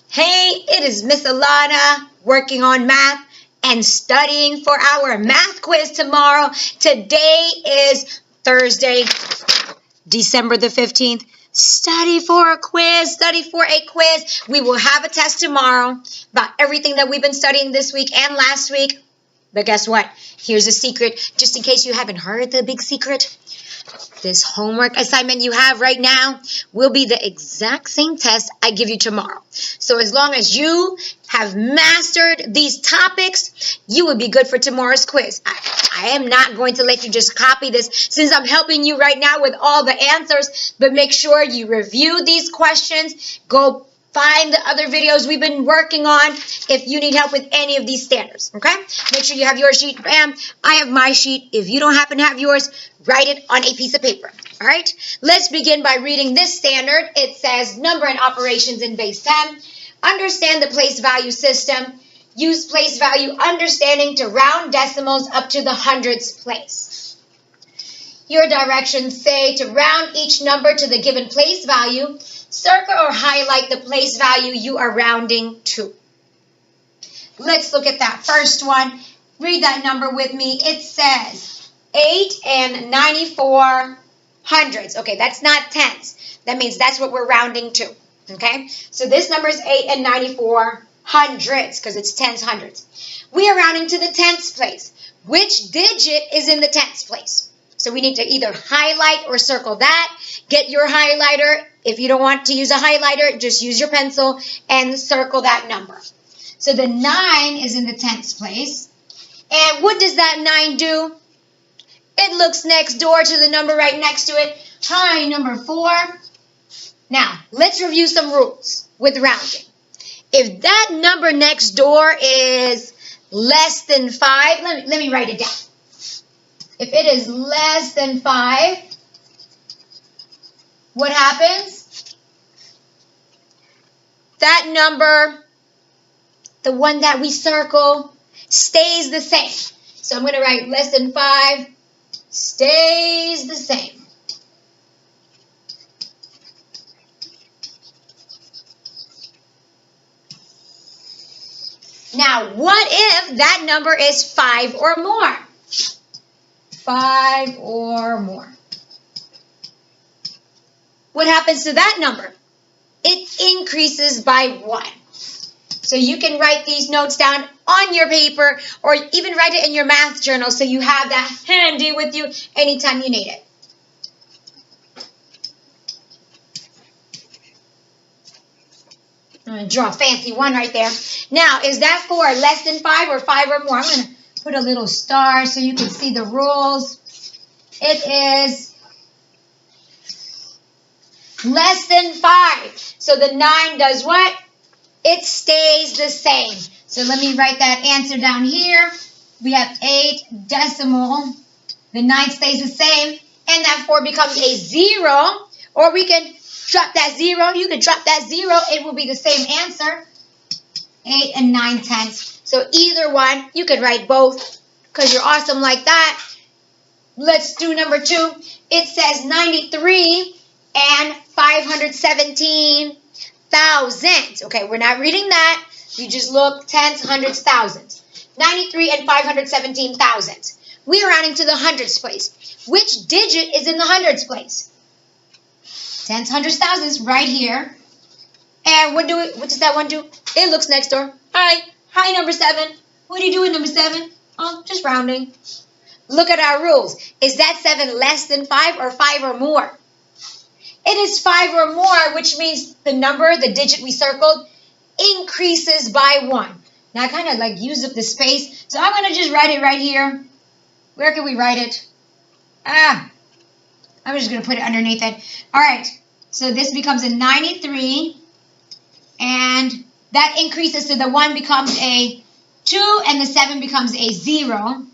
Hey, it is Miss Alana working on math and studying for our math quiz tomorrow. Today is Thursday, December the 15th. Study for a quiz. We will have a test tomorrow about everything that we've been studying this week and last week. But guess what? Here's a secret, just in case you haven't heard the big secret. This homework assignment you have right now will be the exact same test I give you tomorrow. So as long as you have mastered these topics, you will be good for tomorrow's quiz. I am not going to let you just copy this since I'm helping you right now with all the answers, but make sure you review these questions. Go find the other videos we've been working on if you need help with any of these standards, okay? Make sure you have your sheet. Bam, I have my sheet. If you don't happen to have yours, write it on a piece of paper, all right? Let's begin by reading this standard. It says, number and operations in base 10. Understand the place value system. Use place value understanding to round decimals up to the hundredths place. Your directions say to round each number to the given place value. Circle or highlight the place value you are rounding to. Let's look at that first one. Read that number with me. It says 8 and 94 hundredths. Okay, that's not tenths. That means that's what we're rounding to. Okay, so this number is 8 and 94 hundredths because it's tenths, hundredths. We are rounding to the tenths place. Which digit is in the tenths place? So we need to either highlight or circle that. Get your highlighter. If you don't want to use a highlighter, just use your pencil and circle that number. So the 9 is in the tenths place. And what does that 9 do? It looks next door to the number right next to it. Hi, number 4. Now, let's review some rules with rounding. If that number next door is less than 5, let me write it down. If it is less than 5, what happens? That number, the one that we circle, stays the same. So I'm going to write less than 5 stays the same. Now, what if that number is 5 or more? 5 or more. What happens to that number? It increases by 1. So you can write these notes down on your paper or even write it in your math journal so you have that handy with you anytime you need it. I'm going to draw a fancy one right there. Now, is that for less than 5 or 5 or more? I'm going to put a little star so you can see the rules. It is less than 5. So the 9 does what? It stays the same. So let me write that answer down here. We have 8 decimal. The 9 stays the same. And that 4 becomes a 0. Or we can drop that 0. You can drop that 0. It will be the same answer. 8 and 9 tenths. So either one, you could write both because you're awesome like that. Let's do number 2. It says 93 and 517 thousandths. Okay, we're not reading that. You just look tenths, hundredths, thousandths. 93 and 517 thousandths. We are rounding to the hundredths place. Which digit is in the hundredths place? Tenths, hundredths, thousandths, right here. And what does that one do? It looks next door. Hi, number 7. What are you doing, number 7? Oh, just rounding. Look at our rules. Is that 7 less than 5 or 5 or more? It is 5 or more, which means the number, the digit we circled, increases by 1. Now, I kind of like used up the space, so I'm going to just write it right here. Where can we write it? I'm just going to put it underneath it. All right, so this becomes a 93, and that increases, so the 1 becomes a 2, and the 7 becomes a 0.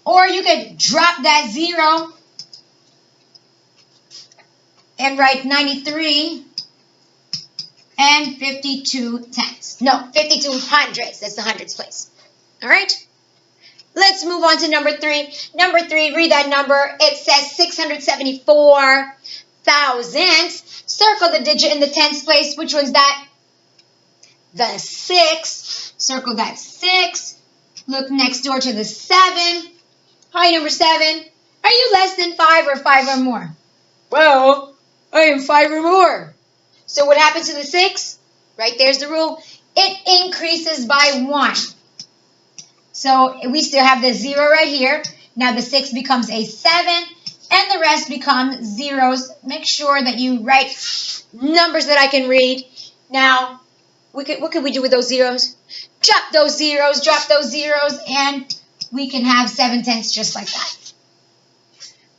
Or you could drop that 0 and write 93 and 52 tenths. No, 52 hundredths. That's the hundredths place. All right? Let's move on to number 3. Number 3, read that number. It says 674 thousandths. Circle the digit in the tens place. Which one's that? The 6. Circle that 6. Look next door to the 7. Hi, number 7. Are you less than 5 or 5 or more? Well, I am 5 or more. So what happens to the 6? Right there's the rule. It increases by 1. So we still have the 0 right here. Now the 6 becomes a 7, and the rest become zeros. Make sure that you write numbers that I can read. Now, what can we do with those zeros? Drop those zeros, and we can have 7/10 just like that.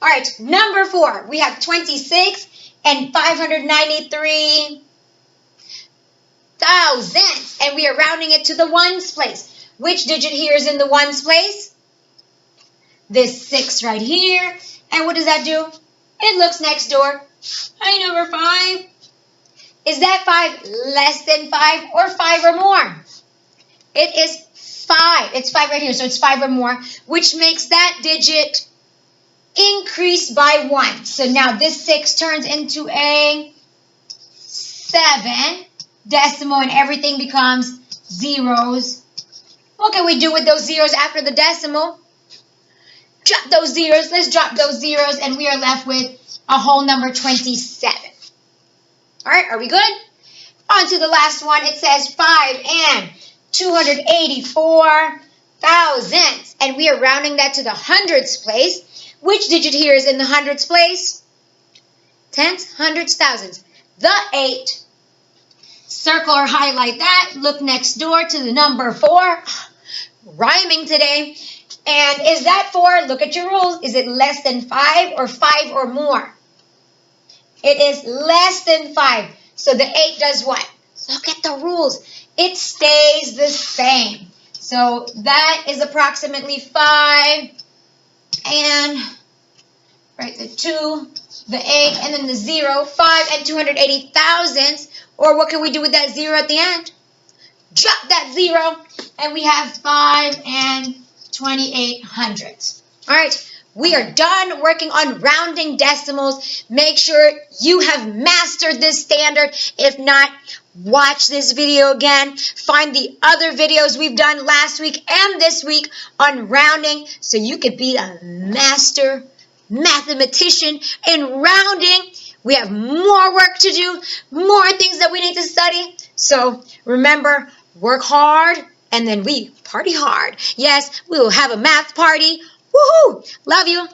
All right, number 4. We have 26 and 593 thousandths, and we are rounding it to the ones place. Which digit here is in the ones place? This 6 right here. And what does that do? It looks next door. Hi, number 5. Is that 5 less than 5 or 5 or more? It is 5. It's 5 right here, so it's 5 or more, which makes that digit increase by 1. So now this 6 turns into a 7 decimal, and everything becomes zeros. What can we do with those zeros after the decimal? Drop those zeros. Let's drop those zeros, and we are left with a whole number 27. All right, are we good? On to the last one. It says 5 and 284 thousandths, and we are rounding that to the hundredths place. Which digit here is in the hundredths place? Tenths, hundredths, thousandths. The 8. Circle or highlight that. Look next door to the number 4. Rhyming today. And is that 4? Look at your rules. Is it less than 5 or 5 or more? It is less than 5. So the 8 does what? Look at the rules. It stays the same. So that is approximately 5 and right, the 2, the 8, and then the 0. 5 and 280 thousandths. Or what can we do with that 0 at the end? Drop that 0, and we have 5 and 28 hundredths. All right, we are done working on rounding decimals. Make sure you have mastered this standard. If not, watch this video again. Find the other videos we've done last week and this week on rounding so you could be a master mathematician in rounding. We have more work to do, more things that we need to study. So remember, work hard and then we party hard. Yes, we will have a math party. Woohoo! Love you.